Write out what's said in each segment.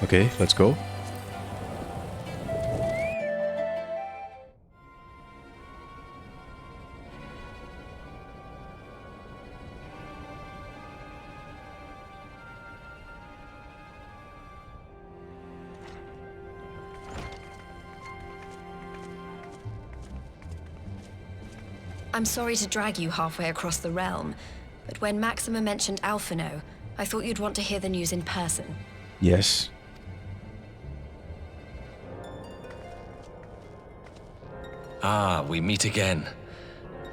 Okay, let's go. I'm sorry to drag you halfway across the realm, but when Maxima mentioned Alphino, I thought you'd want to hear the news in person. Yes. Ah, we meet again.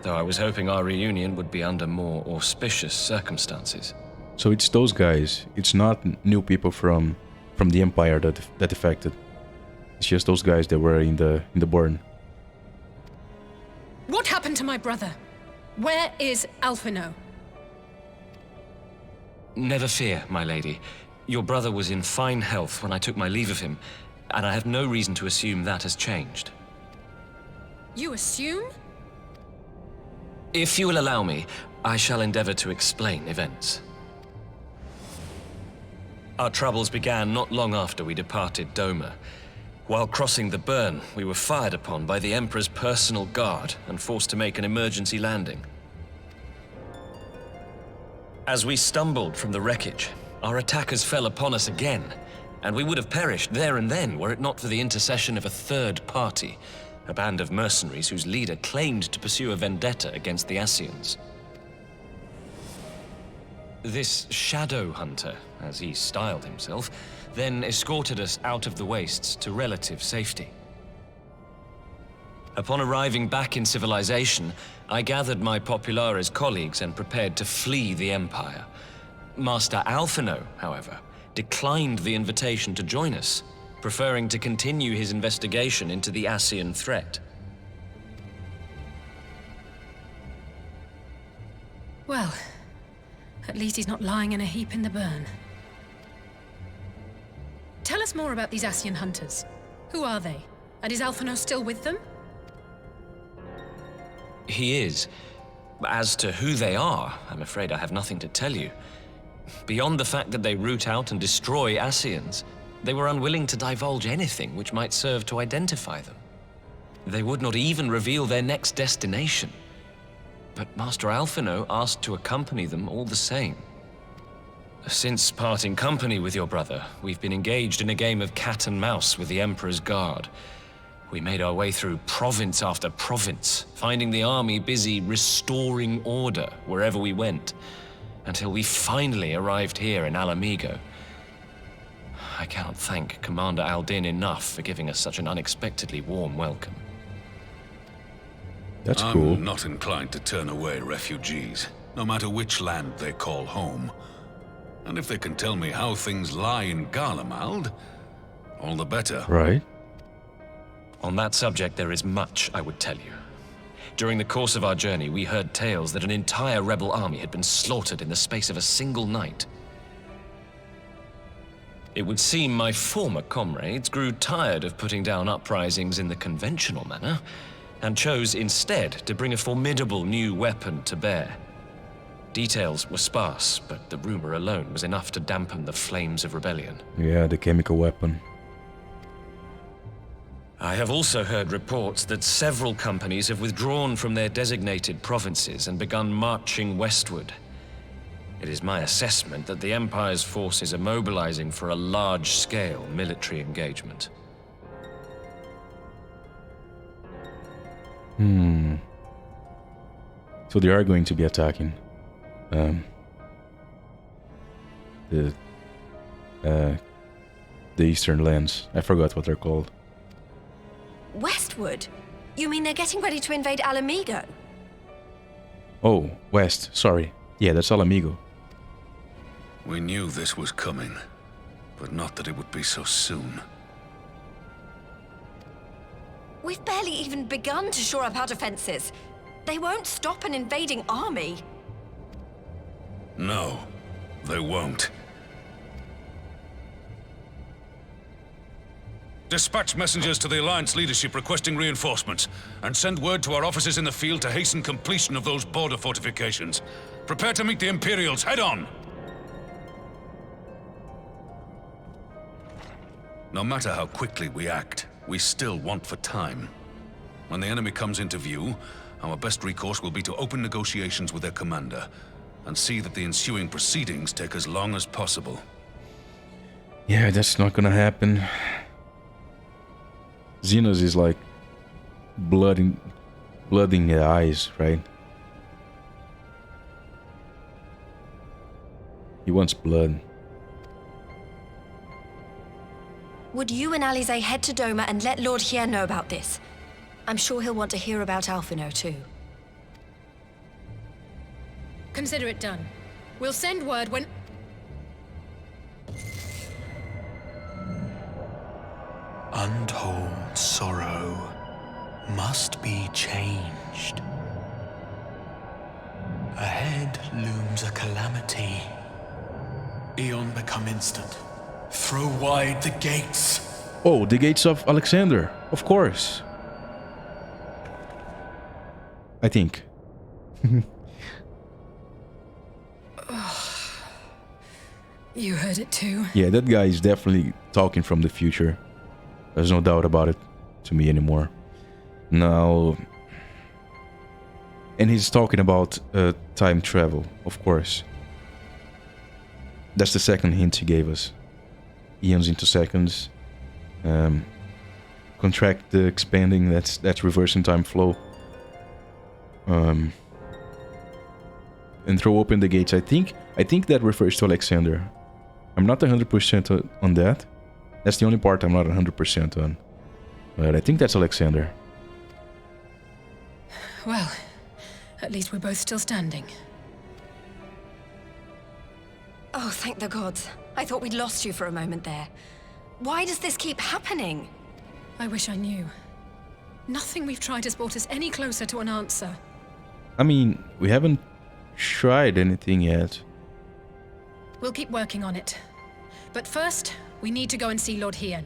Though I was hoping our reunion would be under more auspicious circumstances. So it's those guys. It's not new people from the Empire that defected. It's just those guys that were in the burn. What happened to my brother? Where is Alphino? Never fear, my lady. Your brother was in fine health when I took my leave of him, and I have no reason to assume that has changed. You assume? If you will allow me, I shall endeavor to explain events. Our troubles began not long after we departed Doma. While crossing the burn, we were fired upon by the Emperor's personal guard and forced to make an emergency landing. As we stumbled from the wreckage, our attackers fell upon us again, and we would have perished there and then were it not for the intercession of a third party, a band of mercenaries whose leader claimed to pursue a vendetta against the Ascians. This shadow hunter, as he styled himself, then escorted us out of the wastes to relative safety. Upon arriving back in civilization, I gathered my Populares colleagues and prepared to flee the Empire. Master Alphino, however, declined the invitation to join us, preferring to continue his investigation into the Ascian threat. Well, at least he's not lying in a heap in the burn. Tell us more about these Ascian hunters. Who are they? And is Alphino still with them? He is. As to who they are, I'm afraid I have nothing to tell you. Beyond the fact that they root out and destroy Ascians, they were unwilling to divulge anything which might serve to identify them. They would not even reveal their next destination. But Master Alphino asked to accompany them all the same. Since parting company with your brother, we've been engaged in a game of cat and mouse with the Emperor's guard. We made our way through province after province, finding the army busy restoring order wherever we went, until we finally arrived here in Alamigo. I cannot thank Commander Aldin enough for giving us such an unexpectedly warm welcome. That's cool. I'm not inclined to turn away refugees, no matter which land they call home. And if they can tell me how things lie in Garlemald, all the better. Right. On that subject, there is much I would tell you. During the course of our journey, we heard tales that an entire rebel army had been slaughtered in the space of a single night. It would seem my former comrades grew tired of putting down uprisings in the conventional manner, and chose instead to bring a formidable new weapon to bear. Details were sparse, but the rumor alone was enough to dampen the flames of rebellion. Yeah, the chemical weapon. I have also heard reports that several companies have withdrawn from their designated provinces and begun marching westward. It is my assessment that the Empire's forces are mobilizing for a large-scale military engagement. So they are going to be attacking the eastern lands. I forgot what they're called. Westward? You mean they're getting ready to invade Alamigo? Oh, west. Sorry. Yeah, that's Alamigo. We knew this was coming, but not that it would be so soon. We've barely even begun to shore up our defenses. They won't stop an invading army. No, they won't. Dispatch messengers to the Alliance leadership requesting reinforcements, and send word to our officers in the field to hasten completion of those border fortifications. Prepare to meet the Imperials head on! No matter how quickly we act, we still want for time. When the enemy comes into view, our best recourse will be to open negotiations with their commander and see that the ensuing proceedings take as long as possible. Yeah, that's not gonna happen. Xenos is like blood in the eyes, right? He wants blood. Would you and Alize head to Doma and let Lord Hier know about this? I'm sure he'll want to hear about Alphino too. Consider it done. We'll send word when... Untold sorrow must be changed. Ahead looms a calamity. Eon become instant. Throw wide the gates. Oh, the gates of Alexander, of course. I think. You heard it too. Yeah, that guy is definitely talking from the future. There's no doubt about it to me anymore. Now... And he's talking about time travel, of course. That's the second hint he gave us. Eons into seconds. Contract the expanding, that's reversing time flow. And throw open the gates. I think that refers to Alexander. I'm not 100% on that. That's the only part I'm not 100% on. But I think that's Alexander. Well, at least we're both still standing. Oh, thank the gods. I thought we'd lost you for a moment there. Why does this keep happening? I wish I knew. Nothing we've tried has brought us any closer to an answer. I mean, we haven't tried anything yet. We'll keep working on it. But first, we need to go and see Lord Hien.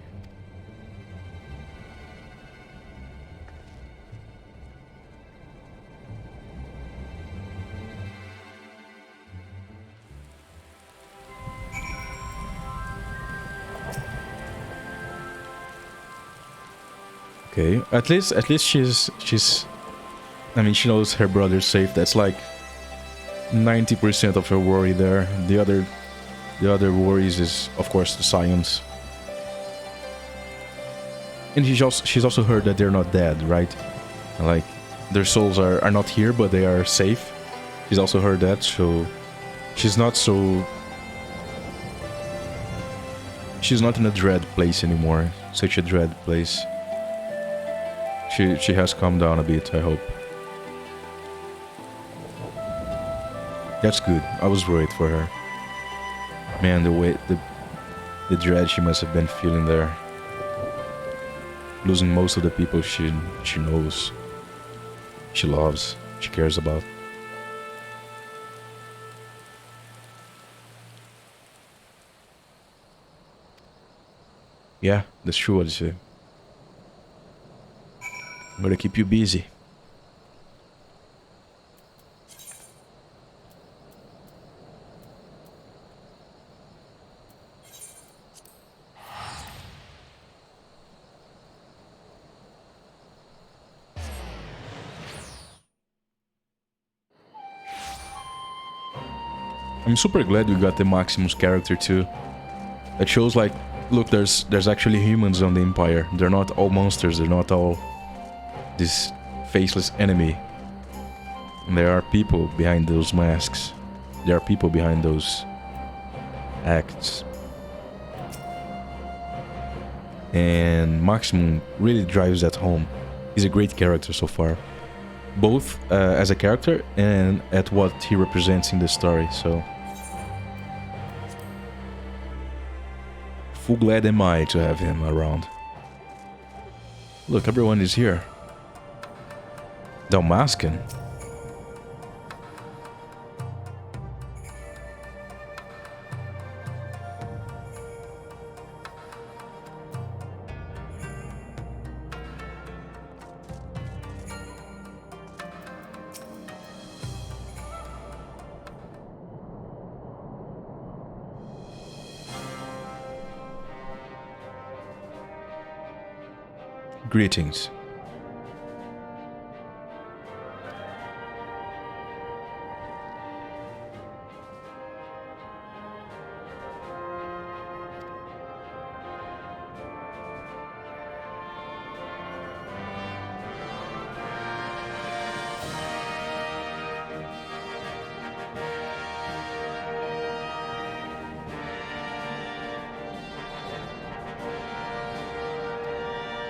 Okay, at least she's I mean, she knows her brother's safe. That's like 90% of her worry there. The other worries is, of course, the science. And she's also heard that they're not dead, right? Like, their souls are not here, but they are safe. She's also heard that, so she's not in a dread place anymore. Such a dread place. She has calmed down a bit, I hope. That's good. I was worried for her. Man, the dread she must have been feeling there. Losing most of the people she knows, she loves, she cares about. Yeah, that's true what you say. I'm gonna keep you busy. I'm super glad we got the Maximus character too. It shows like, look, there's actually humans on the Empire. They're not all monsters, they're not all this faceless enemy. And there are people behind those masks. There are people behind those acts. And Maximum really drives that home. He's a great character so far. Both as a character and at what he represents in the story, so... Full glad am I to have him around. Look, everyone is here. Dalmascan? greetings.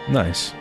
Nice.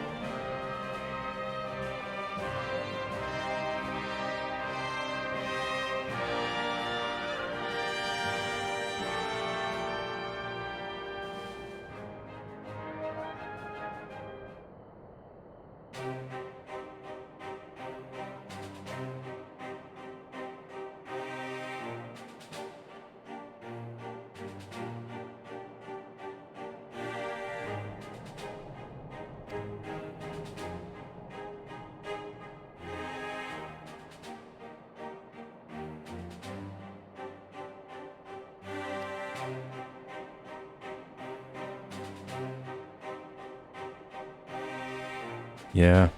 Yeah.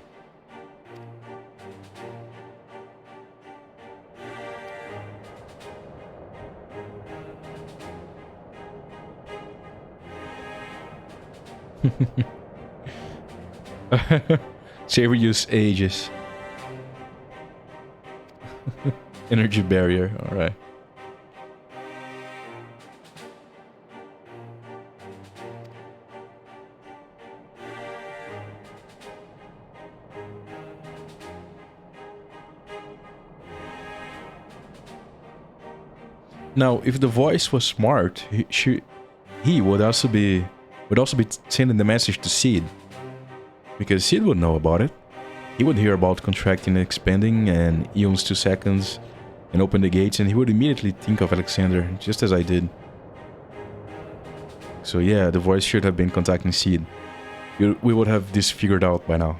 Serious ages. Energy barrier, alright. Now, if the voice was smart, he would also be sending the message to Sid, because Sid would know about it. He would hear about contracting and expanding and eons 2 seconds and open the gates, and he would immediately think of Alexander, just as I did. So yeah, the voice should have been contacting Sid. We would have this figured out by now.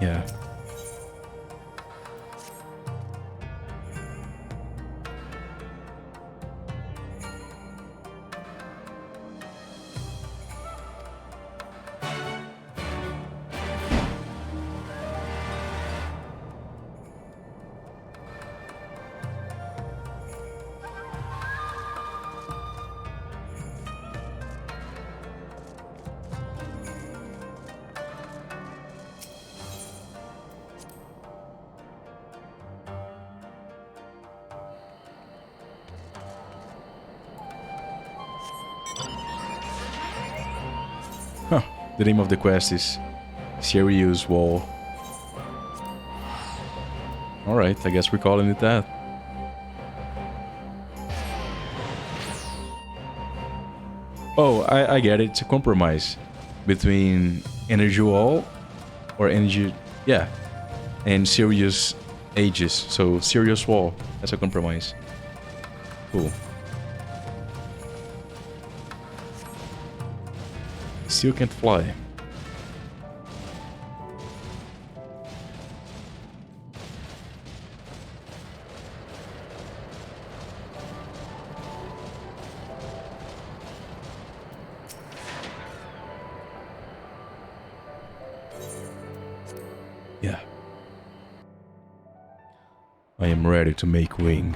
Yeah. Huh. The name of the quest is Serious Wall. Alright, I guess we're calling it that. Oh, I get it. It's a compromise between Energy Wall or Energy... Yeah. And Serious Ages. So, Serious Wall. That's a compromise. Cool. Still can't fly. Yeah. I am ready to make wing.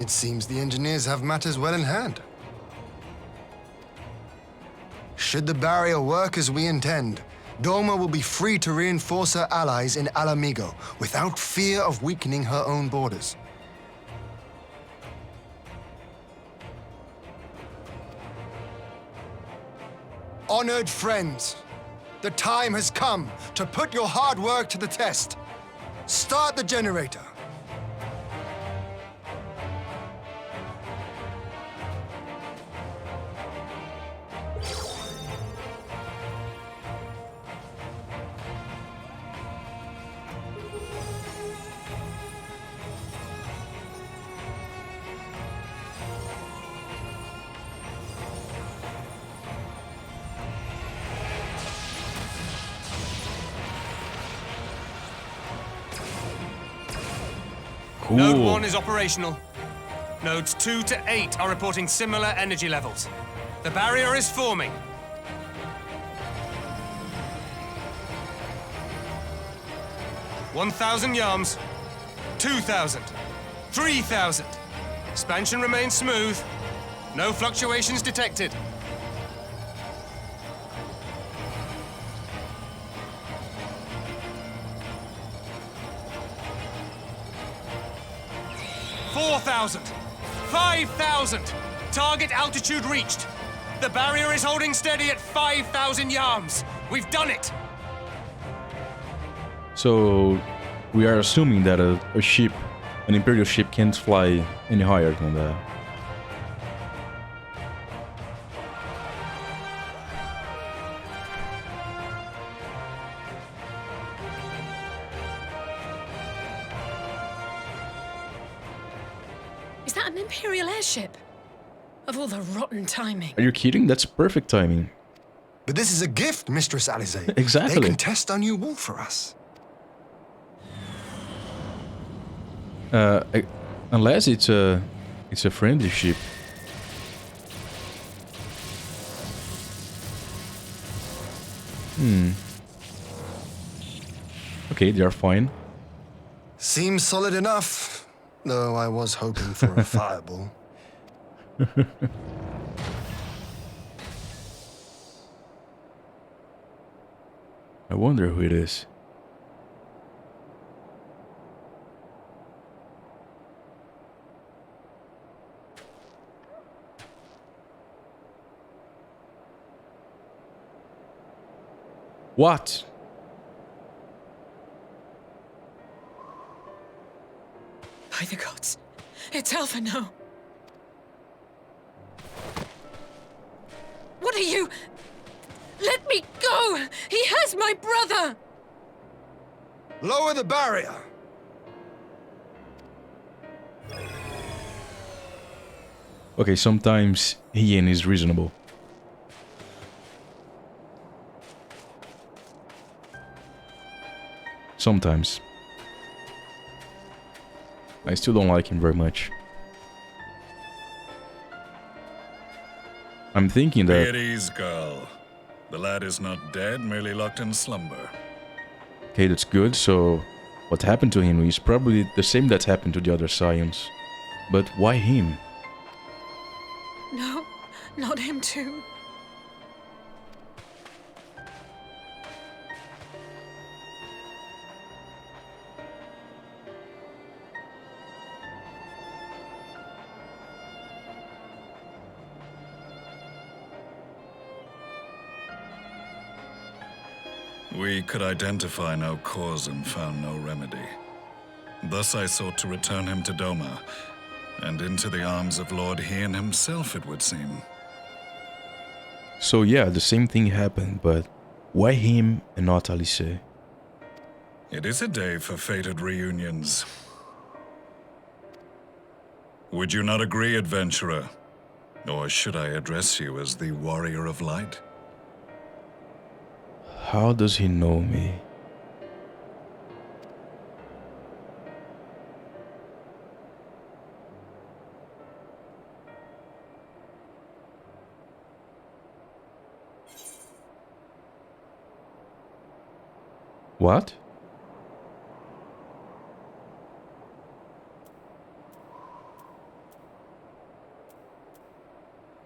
It seems the engineers have matters well in hand. Should the barrier work as we intend, Doma will be free to reinforce her allies in Alamigo without fear of weakening her own borders. Honored friends, the time has come to put your hard work to the test. Start the generator. Node 1 is operational. Nodes 2 to 8 are reporting similar energy levels. The barrier is forming. $1,000 yards, 2,000, 3,000. Expansion remains smooth. No fluctuations detected. $4,000, 5,000. Target altitude reached. The barrier is holding steady at 5,000 yards. We've done it. So we are assuming that a ship, an Imperial ship, can't fly any higher than that. Is that an Imperial airship? Of all the rotten timing. Are you kidding? That's perfect timing. But this is a gift, Mistress Alize. Exactly. They can test our new wall for us. Unless it's a friendly ship. Okay, they are fine. Seems solid enough, though I was hoping for a fireball. I wonder who it is. What? By the gods. It's Alphino. What are you? Let me go! He has my brother! Lower the barrier! Okay, sometimes Ian is reasonable. Sometimes. I still don't like him very much. I'm thinking Be that... at ease, girl. The lad is not dead, merely locked in slumber. Okay, that's good, so... What happened to him is probably the same that happened to the other Scions. But why him? No, not him too. We could identify no cause and found no remedy. Thus I sought to return him to Doma, and into the arms of Lord Hien himself, it would seem. So yeah, the same thing happened, but why him and not Alice? It is a day for fated reunions. Would you not agree, adventurer? Or should I address you as the Warrior of Light? How does he know me? What?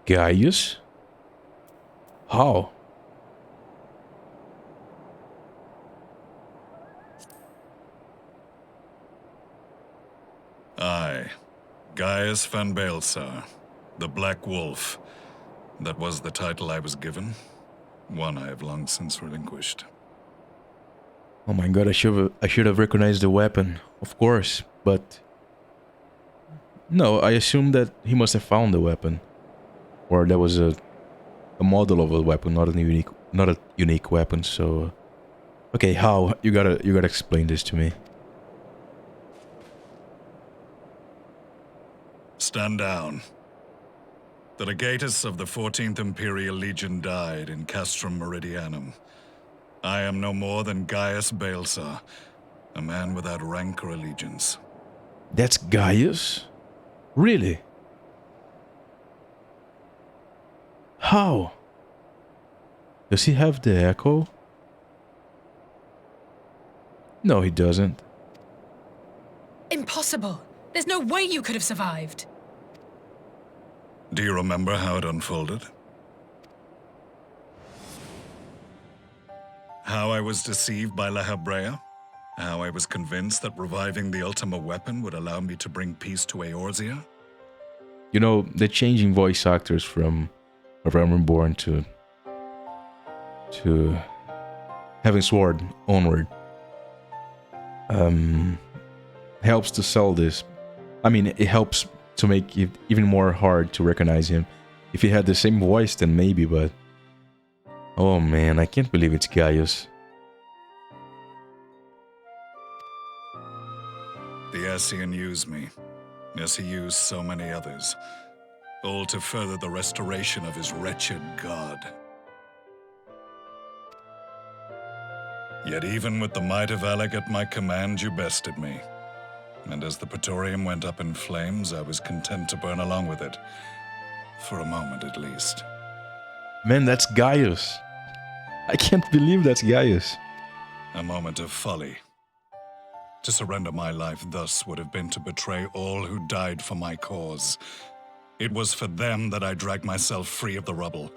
Gaius? How? I, Gaius van Baelsar, the Black Wolf. That was the title I was given. One I have long since relinquished. Oh my god, I should have recognized the weapon, of course, but no, I assumed that he must have found the weapon, or that was a model of a weapon, not a unique weapon. So, okay, how you gotta explain this to me. Stand down. The legatus of the 14th Imperial Legion died in Castrum Meridianum. I am no more than Gaius Baelsar, a man without rank or allegiance. That's Gaius? Really? How? Does he have the echo? No, he doesn't. Impossible! There's no way you could have survived! Do you remember how it unfolded? How I was deceived by La Habrea? How I was convinced that reviving the Ultima weapon would allow me to bring peace to Eorzea? You know, the changing voice actors from Realm Reborn to Heaven's Sword onward helps to sell this. I mean, it helps to make it even more hard to recognize him. If he had the same voice, then maybe, but... Oh man, I can't believe it's Gaius. The Ascian used me, as he used so many others, all to further the restoration of his wretched god. Yet even with the might of Alec at my command, you bested me. And as the Praetorium went up in flames, I was content to burn along with it. For a moment, at least. Man, that's Gaius. I can't believe that's Gaius. A moment of folly. To surrender my life thus would have been to betray all who died for my cause. It was for them that I dragged myself free of the rubble,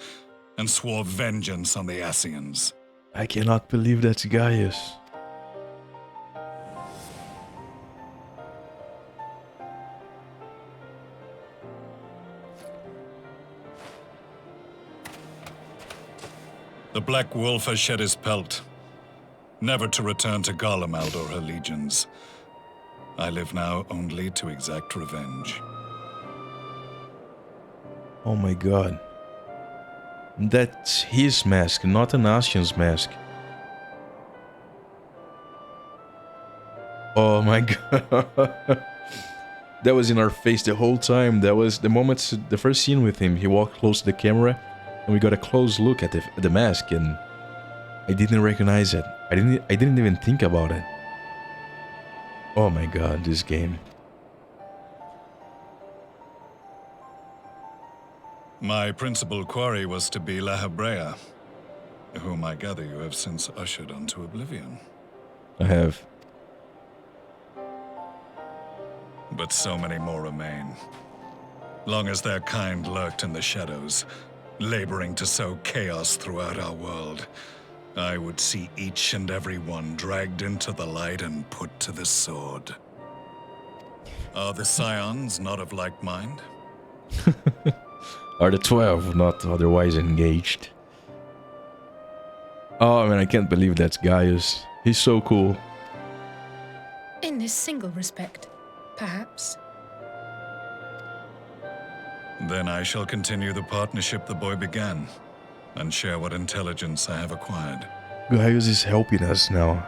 and swore vengeance on the Ascians. I cannot believe that's Gaius. The Black Wolf has shed his pelt, never to return to Garlemald or her legions. I live now only to exact revenge. Oh my god. That's his mask, not an Ascian's mask. Oh my god. That was in our face the whole time. That was the moment, the first scene with him. He walked close to the camera and we got a close look at the mask, and I didn't recognize it. I didn't even think about it. Oh my god, this game. My principal quarry was to be La Habrea, whom I gather you have since ushered onto oblivion. I have. But so many more remain. Long as their kind lurked in the shadows, laboring to sow chaos throughout our world, I would see each and every one dragged into the light and put to the sword. Are the Scions not of like mind? Are the 12 not otherwise engaged? Oh man, I can't believe that's Gaius. He's so cool. In this single respect, perhaps. Then I shall continue the partnership the boy began, and share what intelligence I have acquired. Gaius is helping us now.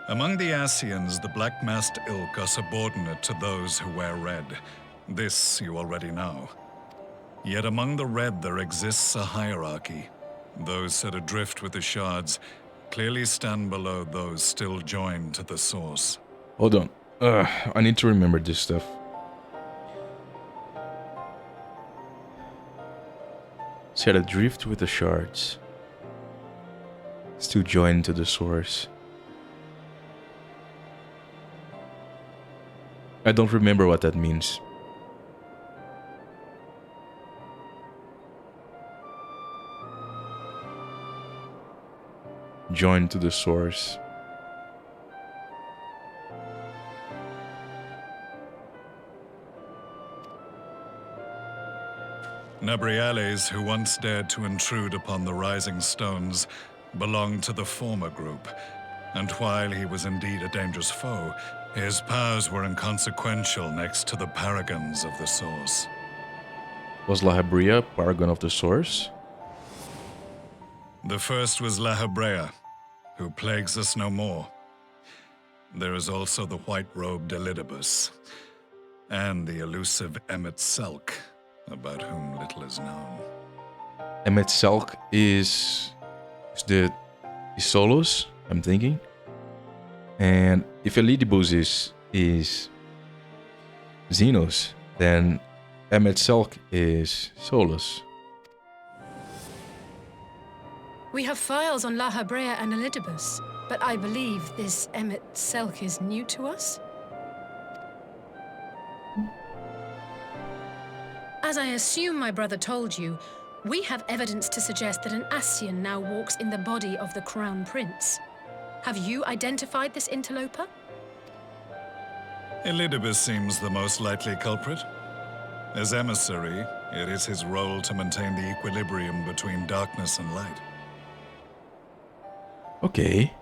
Among the Ascians, the black-masked ilk are subordinate to those who wear red. This you already know. Yet among the red there exists a hierarchy. Those set adrift with the shards clearly stand below those still joined to the source. Hold on. I need to remember this stuff. Set adrift with the shards. Still joined to the source. I don't remember what that means. join to the source. Nabriales, who once dared to intrude upon the Rising Stones, belonged to the former group, and while he was indeed a dangerous foe, his powers were inconsequential next to the paragons of the Source. Was La Habrea paragon of the source? The first was La Habrea, who plagues us no more. There is also the white-robed Elidibus, and the elusive Emmet Selk, about whom little is known. Emmet Selk is Solus, I'm thinking. And if Elidibus is Xenos, then Emmet Selk is Solus. We have files on La Habrea and Elidibus, but I believe this Emmet Selk is new to us? As I assume my brother told you, we have evidence to suggest that an Ascian now walks in the body of the Crown Prince. Have you identified this interloper? Elidibus seems the most likely culprit. As emissary, it is his role to maintain the equilibrium between darkness and light. Okay.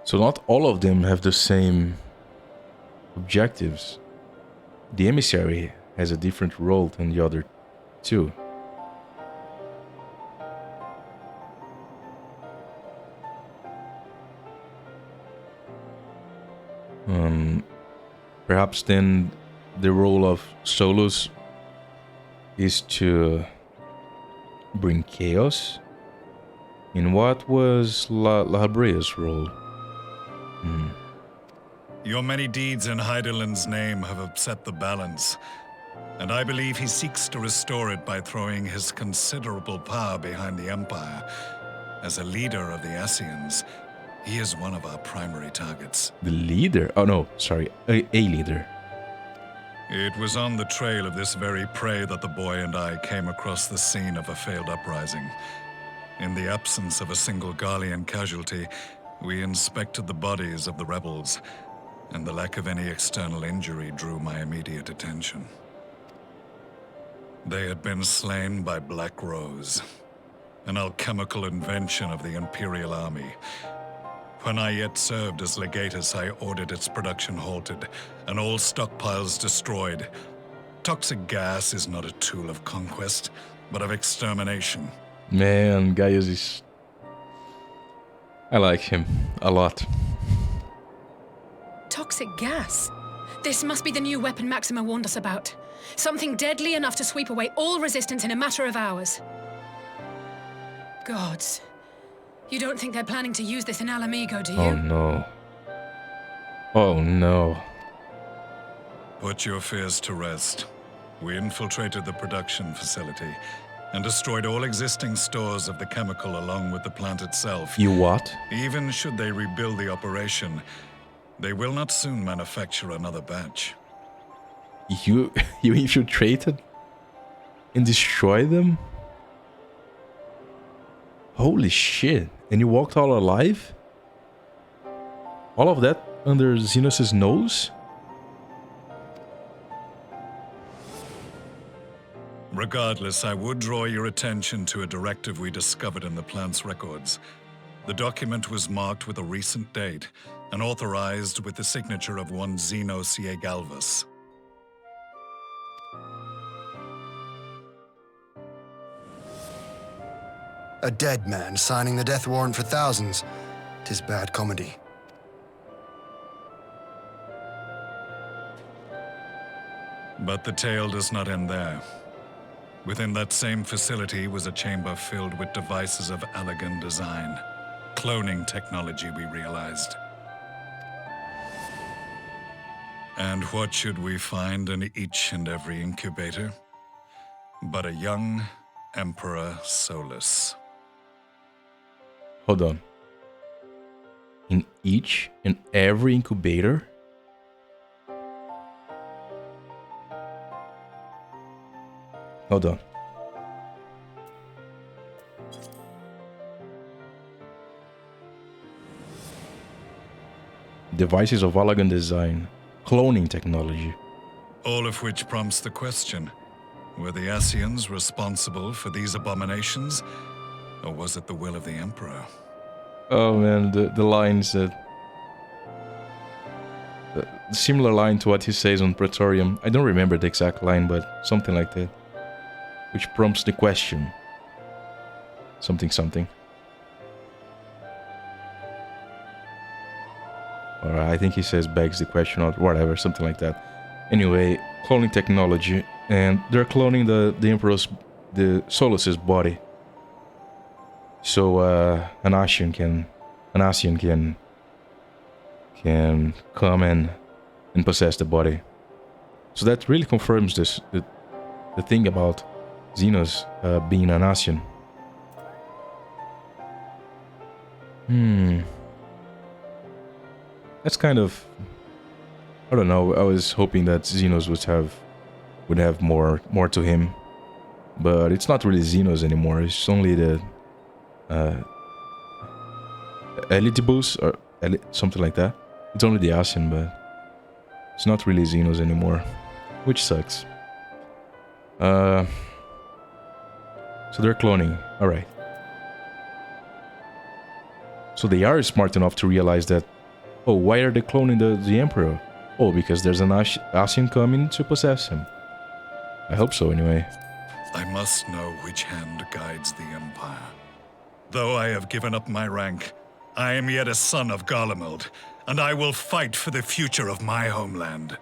So not all of them have the same objectives. The emissary has a different role than the other two. Perhaps then the role of Solus is to bring chaos. In what was La Habrea's role? Your many deeds in Heidelind's name have upset the balance, and I believe he seeks to restore it by throwing his considerable power behind the Empire. As a leader of the Ascians, he is one of our primary targets. The leader? Oh no, sorry, a leader. It was on the trail of this very prey that the boy and I came across the scene of a failed uprising. In the absence of a single Garlean casualty, we inspected the bodies of the rebels, and the lack of any external injury drew my immediate attention. They had been slain by Black Rose, an alchemical invention of the Imperial Army. When I yet served as legatus, I ordered its production halted and all stockpiles destroyed. Toxic gas is not a tool of conquest, but of extermination. Man, Gaius is... I like him a lot. Toxic gas? This must be the new weapon Maxima warned us about. Something deadly enough to sweep away all resistance in a matter of hours. Gods. You don't think they're planning to use this in Alamigo, do you? Oh no. Oh no. Put your fears to rest. We infiltrated the production facility and destroyed all existing stores of the chemical along with the plant itself. You what? Even should they rebuild the operation, they will not soon manufacture another batch. You infiltrated and destroyed them? Holy shit. And you walked all alive? All of that under Xenos' nose? Regardless, I would draw your attention to a directive we discovered in the plant's records. The document was marked with a recent date and authorized with the signature of one Zeno C. Galvus. A dead man signing the death warrant for thousands. 'Tis bad comedy. But the tale does not end there. Within that same facility was a chamber filled with devices of elegant design. Cloning technology, we realized. And what should we find in each and every incubator? But a young Emperor Solus. Hold on. In each and every incubator? Hold on. devices of elegant design, cloning technology. All of which prompts the question, were the Ascians responsible for these abominations, or was it the will of the Emperor? Oh man, the lines that... similar line to what he says on Praetorium. I don't remember the exact line, but something like that. Which prompts the question. Something, something. Or I think he says begs the question or whatever, something like that. Anyway, cloning technology, and they're cloning the Emperor's, the Solus's body. So an Ascian can come and possess the body. So that really confirms this the thing about Xenos being an Ascian. That's kind of, I don't know. I was hoping that Xenos would have more to him, but it's not really Xenos anymore. It's only the Elitibus or something like that. It's only the Ascian, but it's not really Xenos anymore, which sucks. So they're cloning. All right. So they are smart enough to realize that, oh, why are they cloning the Emperor? Oh, because there's an Ascian coming to possess him. I hope so, anyway. I must know which hand guides the Empire. Though I have given up my rank, I am yet a son of Garlemald, and I will fight for the future of my homeland.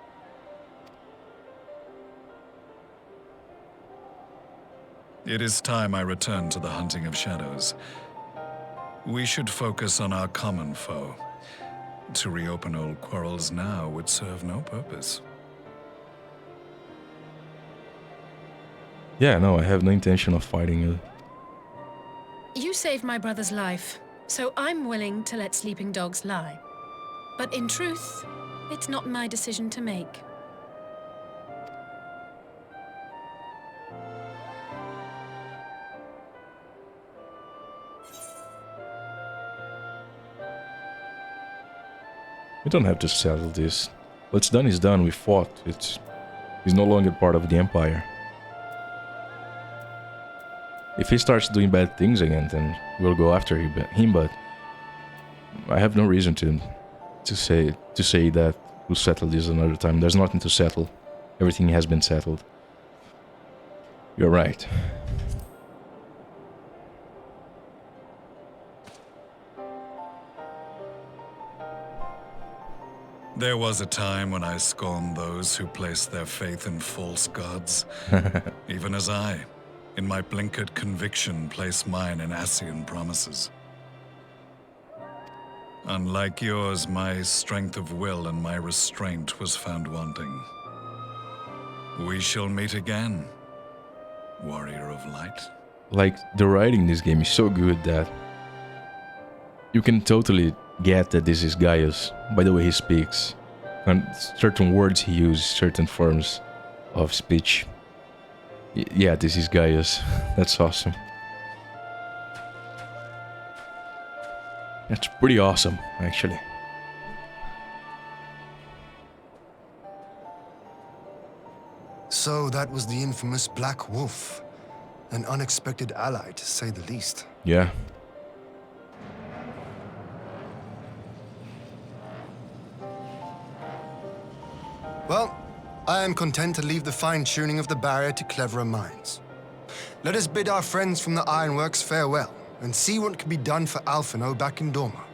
It is time I return to the hunting of shadows. We should focus on our common foe. To reopen old quarrels now would serve no purpose. Yeah, no, I have no intention of fighting you. You saved my brother's life, so I'm willing to let sleeping dogs lie. But in truth, it's not my decision to make. We don't have to settle this. What's done is done. We fought. He's no longer part of the Empire. If he starts doing bad things again, then we'll go after him. But I have no reason to say that we'll settle this another time. There's nothing to settle. Everything has been settled. You're right. There was a time when I scorned those who placed their faith in false gods, even as I, in my blinkered conviction, place mine in Ascian promises. Unlike yours, my strength of will and my restraint was found wanting. We shall meet again, warrior of light. Like, the writing in this game is so good that you can totally get that this is Gaius by the way he speaks, and certain words he uses, certain forms of speech. Yeah, this is Gaius. That's awesome. That's pretty awesome, actually. So that was the infamous Black Wolf. An unexpected ally, to say the least. Yeah. Well, I am content to leave the fine-tuning of the barrier to cleverer minds. Let us bid our friends from the Ironworks farewell, and see what can be done for Alphino back in Dorma.